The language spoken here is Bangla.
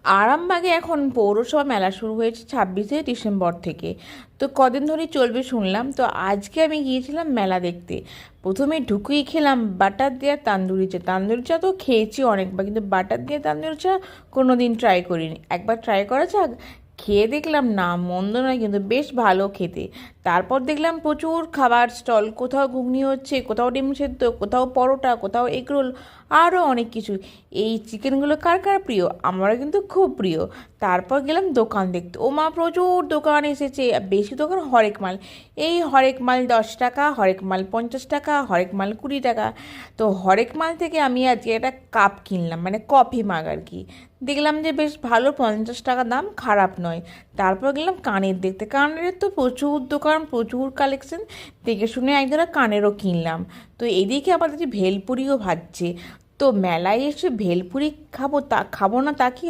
আরামবাগে এখন পৌরসভা মেলা শুরু হয়েছে 26শে ডিসেম্বর থেকে। তো কদিন ধরেই চলবে শুনলাম। তো আজকে আমি গিয়েছিলাম মেলা দেখতে। প্রথমে ঢুকেই খেলাম বাটার দেওয়া তান্দুরি চা। তান্দুরি চা তো খেয়েছি অনেকবার, কিন্তু বাটার দিয়ে তান্দুরি চা কোনো দিন ট্রাই করিনি। একবার ট্রাই করা যাক। খেয়ে দেখলাম না মন্দ নয়, কিন্তু বেশ ভালো খেতে। তারপর দেখলাম প্রচুর খাবার স্টল, কোথাও ঘুগনি হচ্ছে, কোথাও ডিম সেদ্ধ, কোথাও পরোটা, কোথাও এগরোল, আরও অনেক কিছু। এই চিকেনগুলো কার কার প্রিয়? আমারও কিন্তু খুব প্রিয়। তারপর গেলাম দোকান দেখতে। ও মা, প্রচুর দোকান এসেছে, বেশি দোকান হরেক মাল। এই হরেক মাল 10 টাকা, হরেক মাল 50 টাকা, হরেক মাল 20 টাকা। তো হরেক মাল থেকে আমি আজকে একটা কাপ কিনলাম, মানে কফি মাগ আর কি। দেখলাম যে বেশ ভালো, 50 টাকা দাম, খারাপ নয়। তারপর গেলাম কানের দেখতে। কানের তো প্রচুর দোকান, প্রচুর কালেকশন। দেখে শুনে একজোড়া কানেরও কিনলাম। তো এদিকে আবার দেখছি ভেলপুরিও ভাজছে। তো মেলায় এসে ভেলপুরি খাবো, তা খাবো না তা কি